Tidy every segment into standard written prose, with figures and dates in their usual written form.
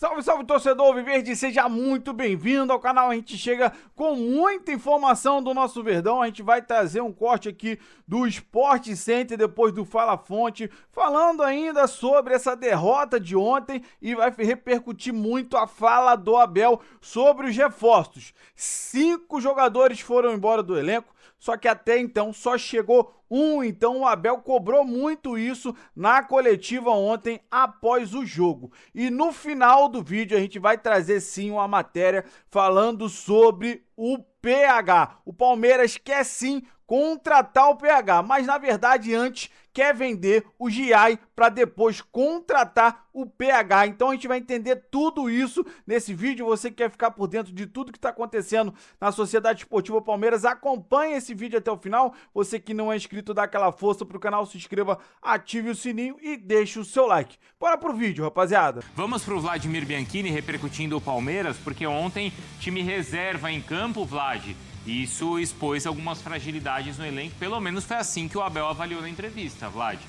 Salve, salve, torcedor Alviverde, seja muito bem-vindo ao canal. A gente chega com muita informação do nosso Verdão. A gente vai trazer um corte aqui do Sport Center depois do Fala Fonte, falando ainda sobre essa derrota de ontem e vai repercutir muito a fala do Abel sobre os reforços. 5 jogadores foram embora do elenco, só que até então só chegou um, então o Abel cobrou muito isso na coletiva ontem após o jogo. E no final do vídeo a gente vai trazer sim uma matéria falando sobre o PH. O Palmeiras quer sim contratar o PH, mas na verdade antes quer vender o Giai para depois contratar o PH. Então a gente vai entender tudo isso nesse vídeo. Você que quer ficar por dentro de tudo que está acontecendo na Sociedade Esportiva Palmeiras, acompanhe esse vídeo até o final. Você que não é inscrito, dá aquela força pro canal, se inscreva, ative o sininho e deixe o seu like. Bora pro vídeo, rapaziada. Vamos pro Vladimir Bianchini repercutindo o Palmeiras, porque ontem time reserva em campo, Vlad. E isso expôs algumas fragilidades no elenco, pelo menos foi assim que o Abel avaliou na entrevista, Vlad.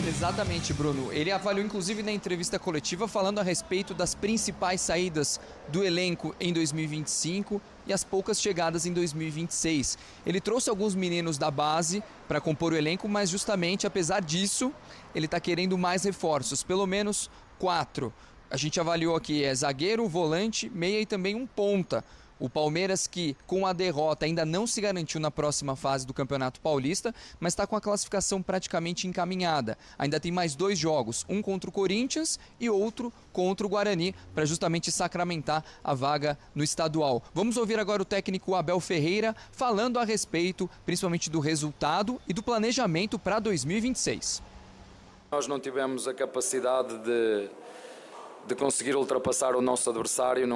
Exatamente, Bruno. Ele avaliou inclusive na entrevista coletiva falando a respeito das principais saídas do elenco em 2025 e as poucas chegadas em 2026. Ele trouxe alguns meninos da base para compor o elenco, mas justamente apesar disso, ele está querendo mais reforços, pelo menos 4. A gente avaliou aqui zagueiro, volante, meia e também um ponta. O Palmeiras que, com a derrota, ainda não se garantiu na próxima fase do Campeonato Paulista, mas está com a classificação praticamente encaminhada. Ainda tem mais 2 jogos, um contra o Corinthians e outro contra o Guarani, para justamente sacramentar a vaga no estadual. Vamos ouvir agora o técnico Abel Ferreira falando a respeito, principalmente do resultado e do planejamento para 2026. Nós não tivemos a capacidade de conseguir ultrapassar o nosso adversário,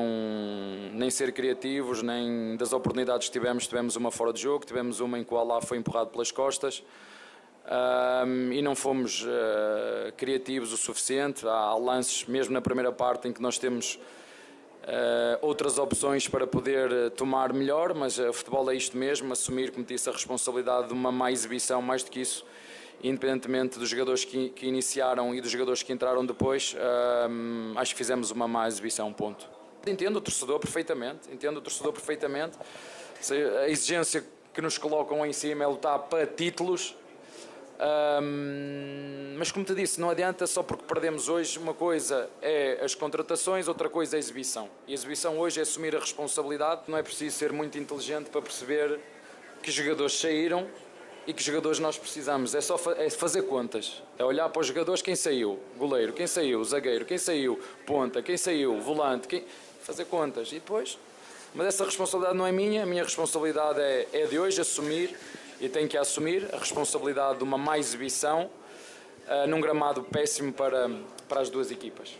nem ser criativos, nem das oportunidades que tivemos uma fora de jogo, tivemos uma em que o Alá foi empurrado pelas costas e não fomos criativos o suficiente. Há lances, mesmo na primeira parte, em que nós temos outras opções para poder tomar melhor, mas o futebol é isto mesmo, assumir, como disse, a responsabilidade de uma má exibição, mais do que isso. Independentemente dos jogadores que iniciaram e dos jogadores que entraram depois, acho que fizemos uma má exibição, ponto. Entendo o torcedor perfeitamente. A exigência que nos colocam em cima é lutar para títulos, mas como te disse, não adianta só porque perdemos hoje. Uma coisa é as contratações, outra coisa é a exibição. E a exibição hoje é assumir a responsabilidade. Não é preciso ser muito inteligente para perceber que jogadores saíram e que jogadores nós precisamos. É só fazer contas. É olhar para os jogadores, quem saiu, goleiro, quem saiu, zagueiro, quem saiu, ponta, quem saiu, volante, fazer contas. E depois, mas essa responsabilidade não é minha, a minha responsabilidade é de hoje assumir, e tenho que assumir a responsabilidade de uma má exibição num gramado péssimo para as duas equipas.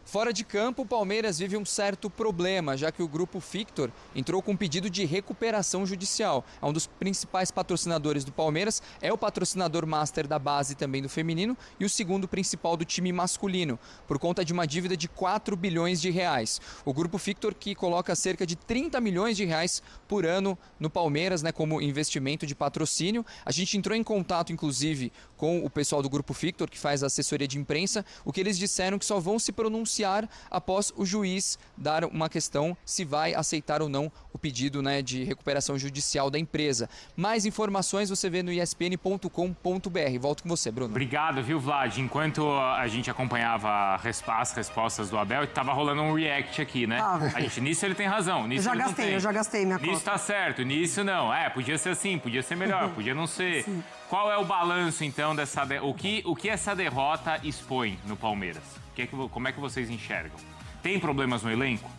Fora de campo, o Palmeiras vive um certo problema, já que o Grupo Fictor entrou com um pedido de recuperação judicial. Um dos principais patrocinadores do Palmeiras é o patrocinador master da base e também do feminino e o segundo principal do time masculino, por conta de uma dívida de 4 bilhões de reais. O Grupo Fictor que coloca cerca de 30 milhões de reais por ano no Palmeiras, como investimento de patrocínio. A gente entrou em contato, inclusive, com o pessoal do Grupo Fictor, que faz a assessoria de imprensa. O que eles disseram que só vão se pronunciar após o juiz dar uma questão se vai aceitar ou não o pedido de recuperação judicial da empresa. Mais informações você vê no espn.com.br. Volto com você, Bruno. Obrigado, viu, Vlad? Enquanto a gente acompanhava as respostas do Abel, estava rolando um react aqui, né? Nisso ele tem razão. Nisso eu já gastei minha conta. Nisso tá certo, nisso não. Podia ser assim, podia ser melhor, podia não ser. Sim. Qual é o balanço, então, o que essa derrota expõe no Palmeiras? Como é que vocês enxergam? Tem problemas no elenco?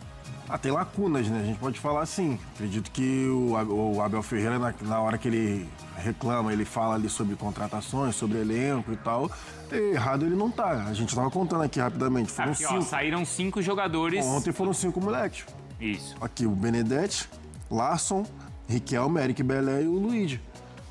Tem lacunas, né? A gente pode falar assim. Acredito que o Abel Ferreira, na hora que ele reclama, ele fala ali sobre contratações, sobre elenco e tal, errado ele não tá. A gente tava contando aqui rapidamente. Foram aqui, 5. Saíram 5 jogadores. Ontem foram 5 moleques. Isso. Aqui o Benedetti, Larson, Riquelme, Eric Belé e o Luigi.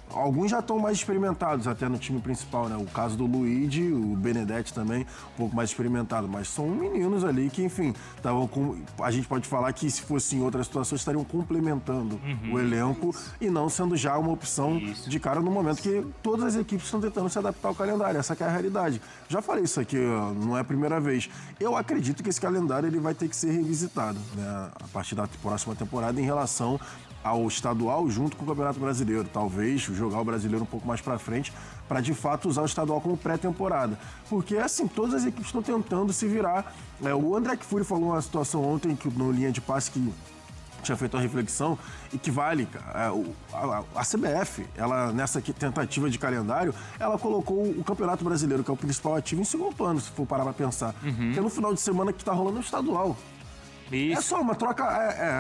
Alguns já estão mais experimentados até no time principal, né? O caso do Luigi, o Benedetti também, um pouco mais experimentado. Mas são meninos ali que, enfim, estavam com... A gente pode falar que se fosse em outras situações, estariam complementando o elenco e não sendo já uma opção de cara no momento que todas as equipes estão tentando se adaptar ao calendário. Essa que é a realidade. Já falei isso aqui, não é a primeira vez. Eu acredito que esse calendário ele vai ter que ser revisitado, né? A partir da próxima temporada em relação ao estadual junto com o Campeonato Brasileiro. Talvez jogar o brasileiro um pouco mais pra frente para de fato usar o estadual como pré-temporada. Porque, assim, todas as equipes estão tentando se virar. O André Kfouri falou uma situação ontem que, no linha de passe que tinha feito uma reflexão e que vale, a CBF, ela nessa tentativa de calendário, ela colocou o Campeonato Brasileiro, que é o principal ativo, em segundo plano, se for parar pra pensar. Porque no final de semana que tá rolando é o estadual. Isso. É só uma troca,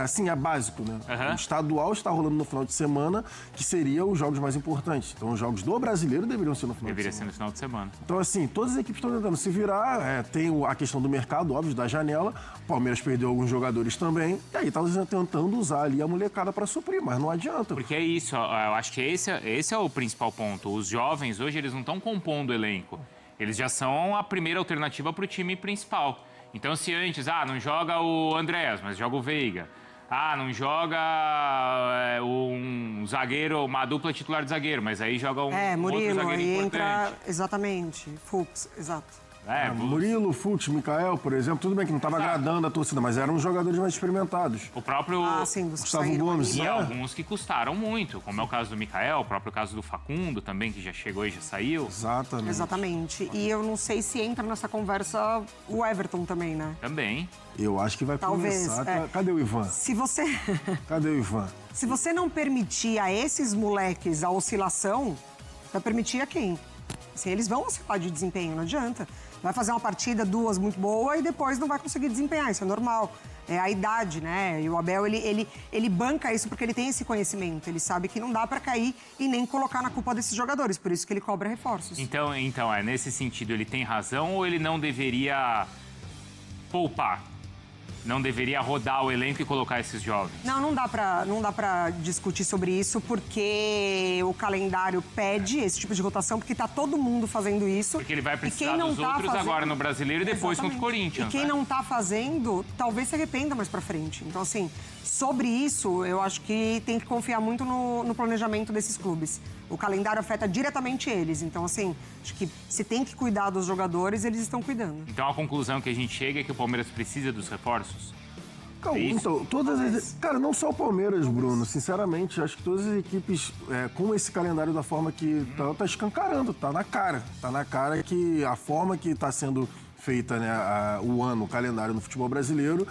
assim, é básico, né? O estadual está rolando no final de semana, que seria os jogos mais importantes. Então, os jogos do brasileiro deveriam ser no final de semana. Deveria ser no final de semana. Então, assim, todas as equipes estão tentando se virar. Tem a questão do mercado, óbvio, da janela. O Palmeiras perdeu alguns jogadores também. E aí, tá tentando usar ali a molecada para suprir, mas não adianta. Porque é isso, eu acho que esse é o principal ponto. Os jovens, hoje, eles não estão compondo o elenco. Eles já são a primeira alternativa para o time principal. Então, se antes, não joga o Andrés, mas joga o Veiga. Não joga um zagueiro, uma dupla titular de zagueiro, mas aí joga um Murilo, outro zagueiro aí importante. entra, exatamente, Fux, exato. Murilo, Fux, Mikael, por exemplo, tudo bem que não estava agradando a torcida, mas eram jogadores mais experimentados. O próprio Sim, dos que Gustavo saíram Gomes, ali. E alguns que custaram muito, como é o caso do Mikael, o próprio caso do Facundo também, que já chegou e já saiu. Exatamente. E eu não sei se entra nessa conversa o Everton também, né? Também. Eu acho que vai Talvez, começar. Cadê o Ivan? Se você... Cadê o Ivan? Se você não permitir a esses moleques a oscilação, vai permitir a quem? Assim, eles vão oscilar de desempenho, não adianta. Vai fazer uma partida, duas muito boa e depois não vai conseguir desempenhar, isso é normal. É a idade, né? E o Abel, ele banca isso porque ele tem esse conhecimento. Ele sabe que não dá pra cair e nem colocar na culpa desses jogadores, por isso que ele cobra reforços. Então nesse sentido, ele tem razão ou ele não deveria poupar? Não deveria rodar o elenco e colocar esses jovens? Não dá pra discutir sobre isso, porque o calendário pede esse tipo de rotação, porque tá todo mundo fazendo isso. Porque ele vai precisar dos outros agora no Brasileiro e depois contra o Corinthians. E quem não tá fazendo, talvez se arrependa mais pra frente. Então, assim, sobre isso, eu acho que tem que confiar muito no planejamento desses clubes. O calendário afeta diretamente eles. Então, assim, acho que se tem que cuidar dos jogadores, eles estão cuidando. Então, a conclusão que a gente chega é que o Palmeiras precisa dos reforços? Então, todas as... Cara, não só o Palmeiras, Bruno. Sinceramente, acho que todas as equipes, com esse calendário da forma que tá escancarando, tá na cara. Tá na cara que a forma que tá sendo feita, né, o calendário no futebol brasileiro,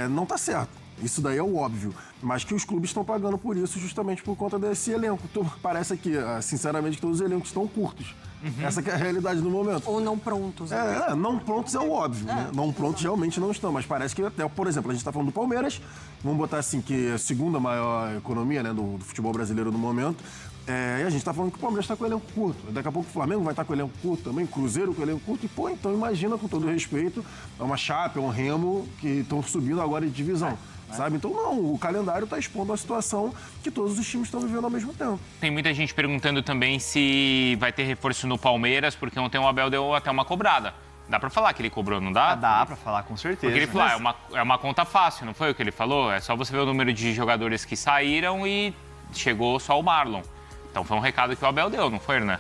não tá certo. Isso daí é o óbvio. Mas que os clubes estão pagando por isso justamente por conta desse elenco. Então, parece que, sinceramente, que todos os elencos estão curtos. Essa que é a realidade do momento. Ou não prontos. Né? Não prontos é o óbvio, né? Não prontos realmente não estão. Mas parece que até, por exemplo, a gente está falando do Palmeiras. Vamos botar assim, que é a segunda maior economia, né, do futebol brasileiro no momento. E a gente está falando que o Palmeiras está com o elenco curto. Daqui a pouco o Flamengo vai estar com o elenco curto também, Cruzeiro com o elenco curto. E, então imagina, com todo respeito, é uma Chape, é um Remo que estão subindo agora de divisão. Sabe? Então, não, o calendário está expondo a situação que todos os times estão vivendo ao mesmo tempo. Tem muita gente perguntando também se vai ter reforço no Palmeiras, porque ontem o Abel deu até uma cobrada. Dá pra falar que ele cobrou, não dá? Dá pra falar, com certeza. Porque ele falou, é uma conta fácil, não foi o que ele falou? É só você ver o número de jogadores que saíram e chegou só o Marlon. Então foi um recado que o Abel deu, não foi, Hernan?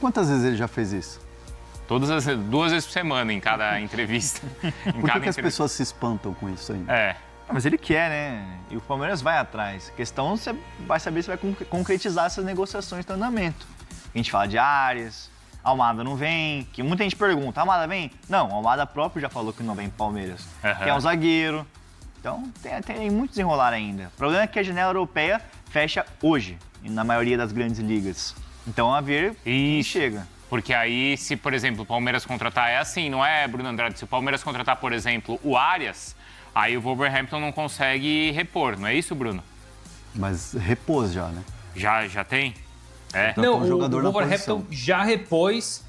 Quantas vezes ele já fez isso? Duas vezes por semana em cada entrevista. Por que as pessoas se espantam com isso ainda? Mas ele quer, né? E o Palmeiras vai atrás. A questão, você vai saber se vai concretizar essas negociações que estão em andamento. A gente fala de Arias, Almada não vem, que muita gente pergunta, Almada vem? Não, Almada próprio já falou que não vem pro Palmeiras. Que é um zagueiro. Então, tem muito desenrolar ainda. O problema é que a janela europeia fecha hoje, na maioria das grandes ligas. Então, a ver quem chega. Porque aí, se, por exemplo, o Palmeiras contratar, é assim, não é, Bruno Andrade? Se o Palmeiras contratar, por exemplo, o Arias, aí o Wolverhampton não consegue repor, não é isso, Bruno? Mas repôs já, né? Já tem? Não, o Wolverhampton já repôs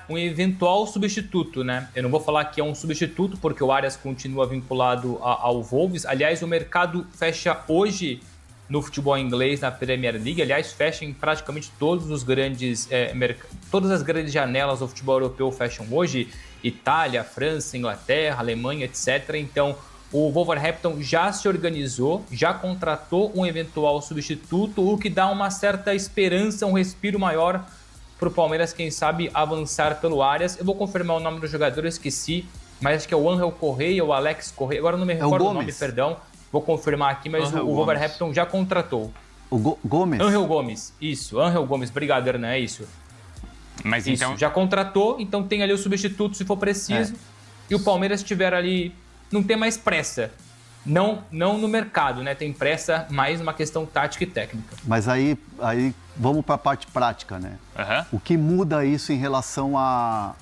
um eventual substituto, né? Eu não vou falar que é um substituto, porque o Arias continua vinculado ao Wolves. Aliás, o mercado fecha hoje no futebol inglês, na Premier League. Aliás, fecha em praticamente todos os grandes todas as grandes janelas do futebol europeu fecham hoje. Itália, França, Inglaterra, Alemanha, etc. Então, o Wolverhampton já se organizou, já contratou um eventual substituto, o que dá uma certa esperança, um respiro maior para o Palmeiras, quem sabe, avançar pelo Arias. Eu vou confirmar o nome do jogador, eu esqueci, mas acho que é o Ángel Correia ou Alex Correia, agora não me recordo o nome, perdão. Vou confirmar aqui, mas o Wolverhampton já contratou. O Gomes? Ángel Gomes, isso, Ángel Gomes, obrigado, Hernan, é isso. Mas isso, então... já contratou, então tem ali o substituto se for preciso, e o Palmeiras tiver ali, não tem mais pressa. Não no mercado, né? Tem pressa, mais uma questão tática e técnica. Mas aí vamos para a parte prática, né? O que muda isso em relação à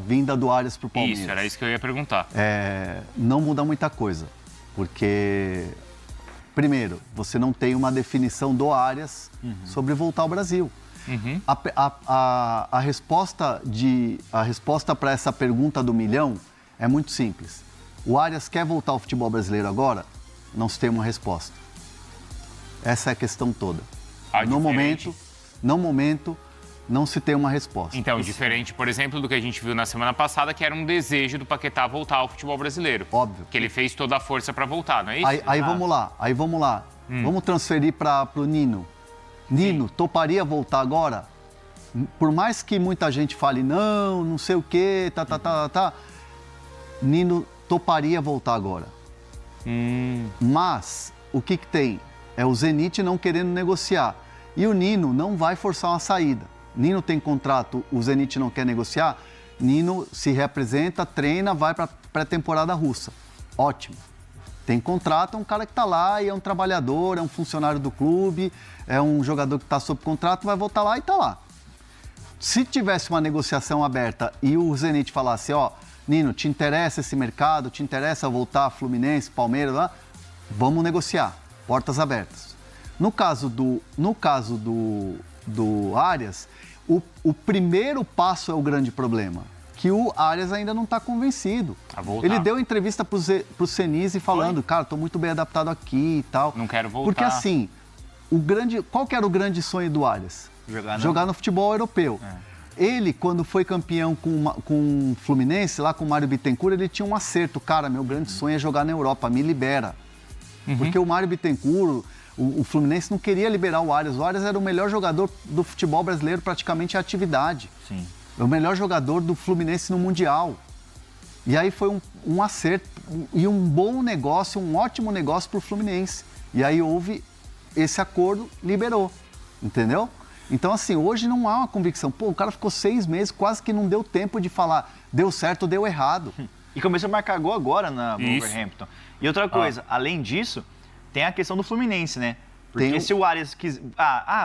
vinda do Arias para o Palmeiras? Isso, era isso que eu ia perguntar. Não muda muita coisa, porque, primeiro, você não tem uma definição do Arias sobre voltar ao Brasil. A resposta para essa pergunta do milhão é muito simples. O Arias quer voltar ao futebol brasileiro agora? Não se tem uma resposta. Essa é a questão toda. No momento, não se tem uma resposta. Então, diferente, por exemplo, do que a gente viu na semana passada, que era um desejo do Paquetá voltar ao futebol brasileiro. Óbvio. Que ele fez toda a força para voltar, não é isso? Aí vamos lá. Vamos transferir para o Nino. Nino, toparia voltar agora? Por mais que muita gente fale, não sei o quê, Nino toparia voltar agora. Mas o que tem? É o Zenit não querendo negociar. E o Nino não vai forçar uma saída. Nino tem contrato, o Zenit não quer negociar. Nino se representa, treina, vai para a pré-temporada russa. Ótimo. Tem contrato, é um cara que está lá e é um trabalhador, é um funcionário do clube, é um jogador que está sob contrato, vai voltar lá e está lá. Se tivesse uma negociação aberta e o Zenit falasse, Nino, te interessa esse mercado? Te interessa voltar a Fluminense, Palmeiras lá? Vamos negociar. Portas abertas. No caso do Arias, o primeiro passo é o grande problema. Que o Arias ainda não está convencido. Ele deu entrevista para o Senise falando, cara, estou muito bem adaptado aqui e tal. Não quero voltar. Porque assim, qual que era o grande sonho do Arias? Jogar no futebol europeu. Ele, quando foi campeão com o Fluminense, lá com o Mário Bittencourt, ele tinha um acerto. Cara, meu grande sonho é jogar na Europa, me libera. Porque o Mário Bittencourt, o Fluminense não queria liberar o Arias. O Arias era o melhor jogador do futebol brasileiro praticamente em atividade. Sim. É o melhor jogador do Fluminense no Mundial. E aí foi um acerto e um bom negócio, um ótimo negócio para o Fluminense. E aí houve esse acordo, liberou. Entendeu? Então, assim, hoje não há uma convicção. O cara ficou 6 meses, quase que não deu tempo de falar deu certo ou deu errado. E começou a marcar gol agora na Wolverhampton. E outra coisa, além disso, tem a questão do Fluminense, né? Porque se o Arias quiser...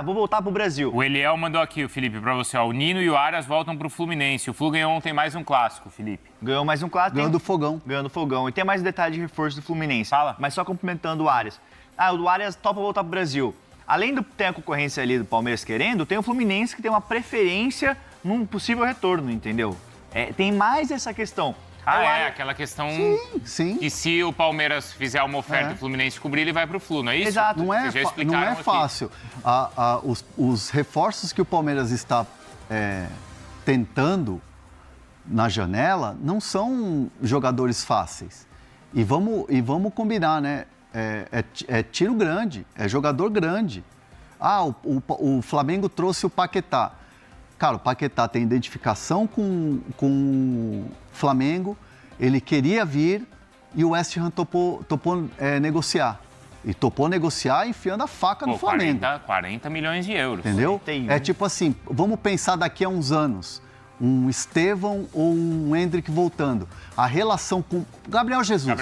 vou voltar pro Brasil. O Eliel mandou aqui, o Felipe, pra você. O Nino e o Arias voltam pro Fluminense. O Flu ganhou ontem mais um clássico, Felipe. Ganhou mais um clássico. Ganhou do Fogão. Ganhou do Fogão. E tem mais detalhe de reforço do Fluminense. Fala. Mas só complementando o Arias. O Arias topa voltar pro Brasil. Além de ter a concorrência ali do Palmeiras querendo, tem o Fluminense que tem uma preferência num possível retorno, entendeu? Tem mais essa questão. Aquela questão Sim. que se o Palmeiras fizer uma oferta e o Fluminense cobrir, ele vai pro Flu, não é isso? Exato. Não é fácil. Os reforços que o Palmeiras está tentando na janela não são jogadores fáceis. E vamos combinar, né? É tiro grande, é jogador grande. O Flamengo trouxe o Paquetá. Cara, o Paquetá tem identificação com o Flamengo, ele queria vir e o West Ham topou negociar. E topou negociar enfiando a faca no Flamengo. 40 milhões de euros. Entendeu? É tipo assim, vamos pensar daqui a uns anos. Um Estevão ou um Hendrick voltando. A relação com Gabriel Jesus.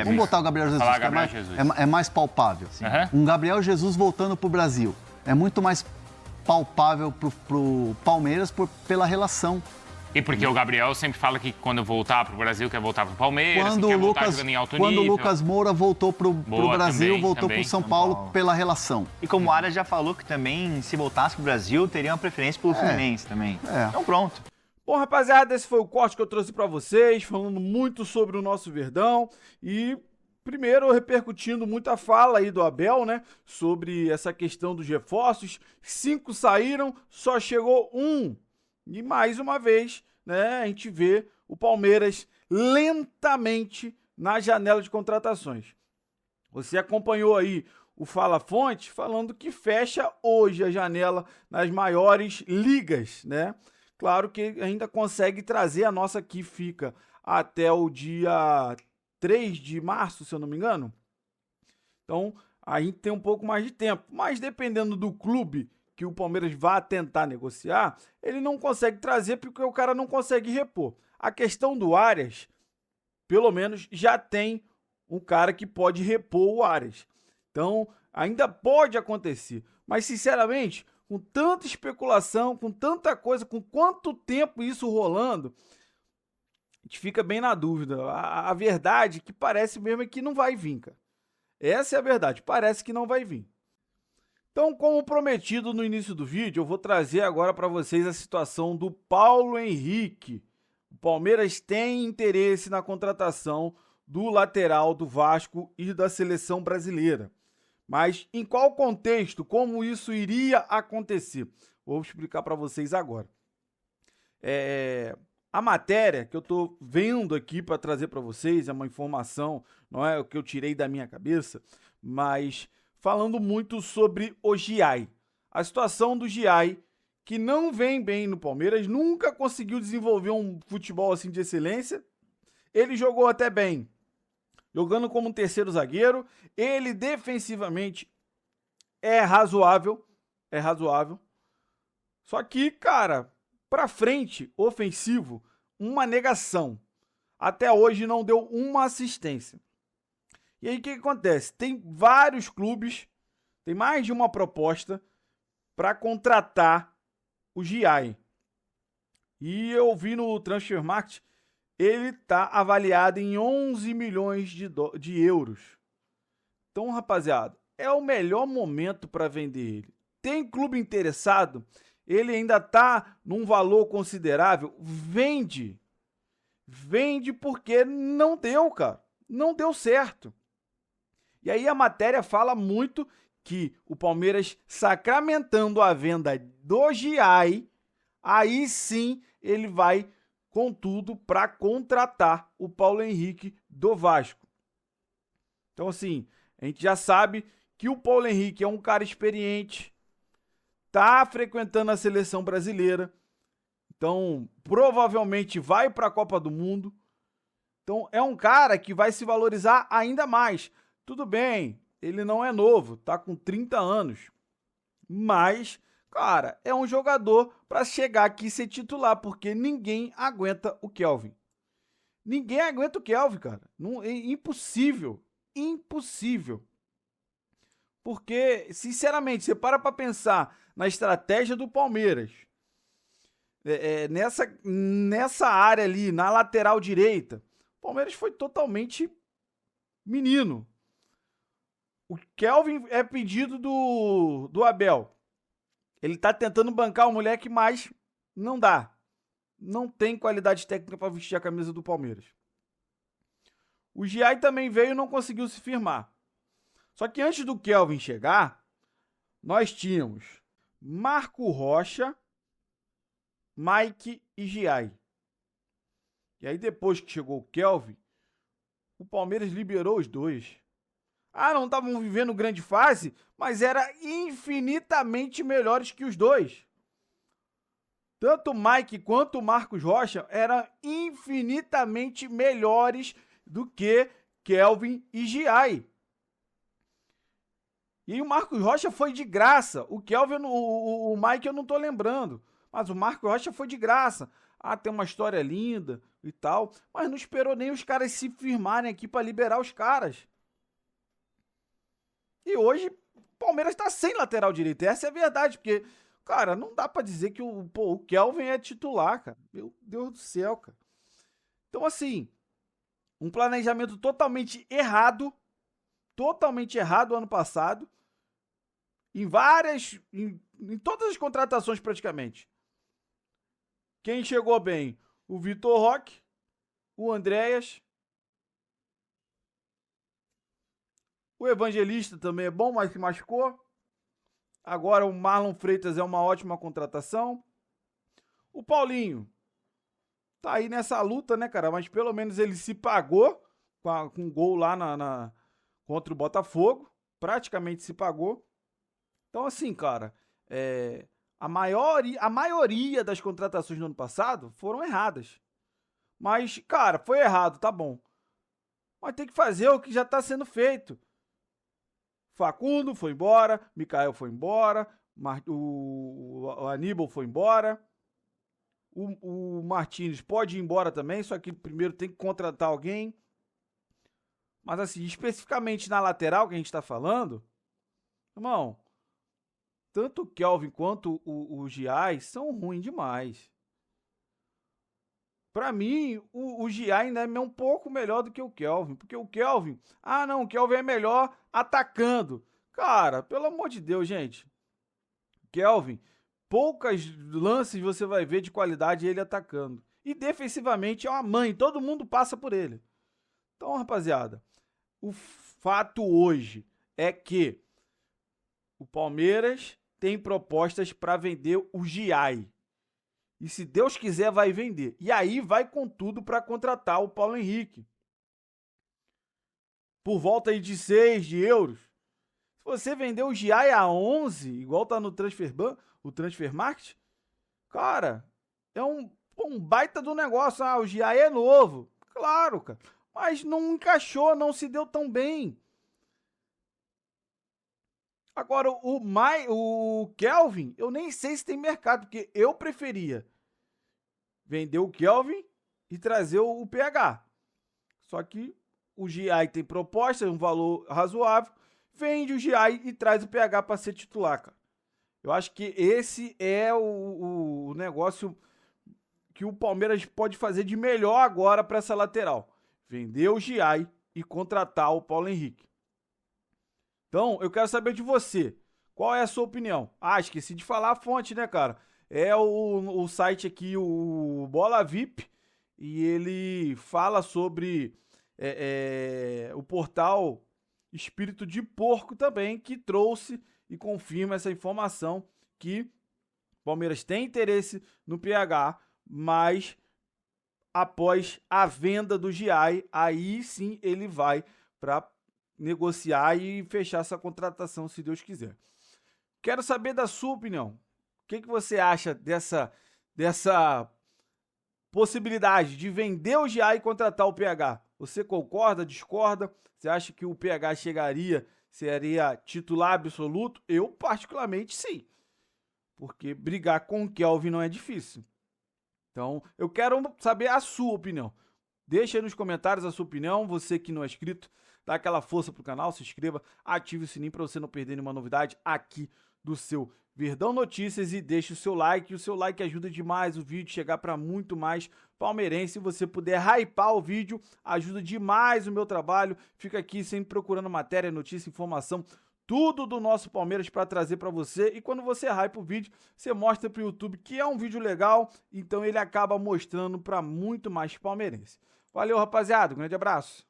Vamos botar o Gabriel Jesus, que é mais palpável. Um Gabriel Jesus voltando para o Brasil. É muito mais palpável pro Palmeiras pela relação. E porque o Gabriel sempre fala que quando voltar pro Brasil quer voltar pro Palmeiras, quer voltar jogando em alto nível. Quando o Lucas Moura voltou pro Brasil, voltou pro São Paulo pela relação. E como o Arias já falou que também, se voltasse pro Brasil, teria uma preferência pelo Fluminense também. Então pronto. Bom, rapaziada, esse foi o corte que eu trouxe pra vocês, falando muito sobre o nosso Verdão. E Primeiro, repercutindo muita fala aí do Abel, né? Sobre essa questão dos reforços. 5 saíram, só chegou 1. E mais uma vez, né? A gente vê o Palmeiras lentamente na janela de contratações. Você acompanhou aí o Fala Fonte falando que fecha hoje a janela nas maiores ligas, né? Claro que ainda consegue trazer a nossa que fica até o dia 3 de março, se eu não me engano. Então, a gente tem um pouco mais de tempo. Mas dependendo do clube que o Palmeiras vá tentar negociar, ele não consegue trazer porque o cara não consegue repor. A questão do Arias, pelo menos, já tem um cara que pode repor o Arias. Então, ainda pode acontecer. Mas, sinceramente, com tanta especulação, com tanta coisa, com quanto tempo isso rolando, a gente fica bem na dúvida. A verdade que parece mesmo é que não vai vir, cara. Essa é a verdade, parece que não vai vir. Então, como prometido no início do vídeo, eu vou trazer agora para vocês a situação do Paulo Henrique. O Palmeiras tem interesse na contratação do lateral do Vasco e da seleção brasileira. Mas em qual contexto, como isso iria acontecer? Vou explicar para vocês agora. A matéria que eu estou vendo aqui para trazer para vocês é uma informação, não é o que eu tirei da minha cabeça, mas falando muito sobre o Giai. A situação do Giai, que não vem bem no Palmeiras, nunca conseguiu desenvolver um futebol assim de excelência. Ele jogou até bem, jogando como um terceiro zagueiro. Ele defensivamente é razoável. Só que, cara, pra frente, ofensivo, uma negação. Até hoje não deu uma assistência. E aí o que acontece? Tem vários clubes, tem mais de uma proposta para contratar o Giai. E eu vi no Transfermarkt, ele está avaliado em 11 milhões de euros. Então, rapaziada, é o melhor momento para vender ele. Tem clube interessado? Ele ainda está num valor considerável? Vende. Vende porque não deu, cara. Não deu certo. E aí a matéria fala muito que o Palmeiras sacramentando a venda do Giai, aí sim ele vai com tudo para contratar o Paulo Henrique do Vasco. Então, assim, a gente já sabe que o Paulo Henrique é um cara experiente, tá frequentando a seleção brasileira, então provavelmente vai para a Copa do Mundo. Então, é um cara que vai se valorizar ainda mais. Tudo bem, ele não é novo, tá com 30 anos, mas, cara, é um jogador para chegar aqui e ser titular, porque ninguém aguenta o Kelvin. Ninguém aguenta o Kelvin, cara. Não, é impossível. Impossível. Porque, sinceramente, você para pensar na estratégia do Palmeiras, nessa área ali, na lateral direita, o Palmeiras foi totalmente menino. O Kelvin é pedido do Abel. Ele tá tentando bancar o moleque, mas não dá. Não tem qualidade técnica para vestir a camisa do Palmeiras. O Giai também veio e não conseguiu se firmar. Só que antes do Kelvin chegar, nós tínhamos Marco Rocha, Mike e Giai. E aí depois que chegou o Kelvin, o Palmeiras liberou os dois. Não estavam vivendo grande fase, mas era infinitamente melhores que os dois. Tanto o Mike quanto o Marcos Rocha eram infinitamente melhores do que Kelvin e Giai. E o Marcos Rocha foi de graça. O Kelvin, o Mike eu não tô lembrando, mas o Marcos Rocha foi de graça. Tem uma história linda e tal, mas não esperou nem os caras se firmarem aqui para liberar os caras. E hoje o Palmeiras está sem lateral direito. Essa é a verdade, porque, cara, não dá para dizer que o Kelvin é titular, cara. Meu Deus do céu, cara. Então, assim, um planejamento totalmente errado ano passado, em todas as contratações praticamente. Quem chegou bem? O Vitor Roque, o Andréas O Evangelista também é bom, mas se machucou. Agora o Marlon Freitas é uma ótima contratação. O Paulinho tá aí nessa luta, né, cara? Mas pelo menos ele se pagou com um gol lá contra o Botafogo. Praticamente se pagou. Então, assim, cara, a maioria das contratações do ano passado foram erradas. Mas, cara, foi errado, tá bom. Mas tem que fazer o que já tá sendo feito. Facundo foi embora, Mikael foi embora, o Aníbal foi embora, o Martínez pode ir embora também, só que primeiro tem que contratar alguém. Mas assim, especificamente na lateral que a gente tá falando, irmão, tanto o Kelvin quanto o Giai são ruins demais. Pra mim, o Giai ainda é um pouco melhor do que o Kelvin. Porque o Kelvin... Ah, não, o Kelvin é melhor atacando. Cara, pelo amor de Deus, gente. Kelvin, poucas lances você vai ver de qualidade ele atacando. E defensivamente é uma mãe. Todo mundo passa por ele. Então, rapaziada, o fato hoje é que o Palmeiras tem propostas para vender o Giai. E se Deus quiser, vai vender. E aí vai com tudo para contratar o Paulo Henrique. Por volta aí de 6 de euros. Se você vender o Giai a 11, igual tá no o Transfermarkt, cara, é um baita do negócio. Ah, o Giai é novo. Claro, cara. Mas não encaixou, não se deu tão bem. Agora, o Kelvin, eu nem sei se tem mercado, porque eu preferia vender o Kelvin e trazer o PH. Só que o Giai tem proposta, um valor razoável, vende o Giai e traz o PH para ser titular, cara. Eu acho que esse é o negócio que o Palmeiras pode fazer de melhor agora para essa lateral. Vender o Giai e contratar o Paulo Henrique. Então, eu quero saber de você. Qual é a sua opinião? Ah, esqueci de falar a fonte, né, cara? É o site aqui, o Bola VIP, e ele fala sobre o portal Espírito de Porco também, que trouxe e confirma essa informação que o Palmeiras tem interesse no PH, mas após a venda do Giai, aí sim ele vai para negociar e fechar essa contratação, se Deus quiser. Quero saber da sua opinião. O que você acha dessa possibilidade de vender o Giai e contratar o PH? Você concorda, discorda? Você acha que o PH seria titular absoluto? Eu, particularmente, sim. Porque brigar com o Kelvin não é difícil. Então, eu quero saber a sua opinião. Deixa aí nos comentários a sua opinião. Você que não é inscrito, dá aquela força pro canal, se inscreva, ative o sininho para você não perder nenhuma novidade aqui do seu Verdão Notícias e deixe o seu like. O seu like ajuda demais o vídeo chegar para muito mais palmeirense. Se você puder hypar o vídeo, ajuda demais o meu trabalho. Fica aqui sempre procurando matéria, notícia, informação, tudo do nosso Palmeiras para trazer para você. E quando você hypa o vídeo, você mostra para o YouTube que é um vídeo legal, então ele acaba mostrando para muito mais palmeirense. Valeu, rapaziada. Um grande abraço.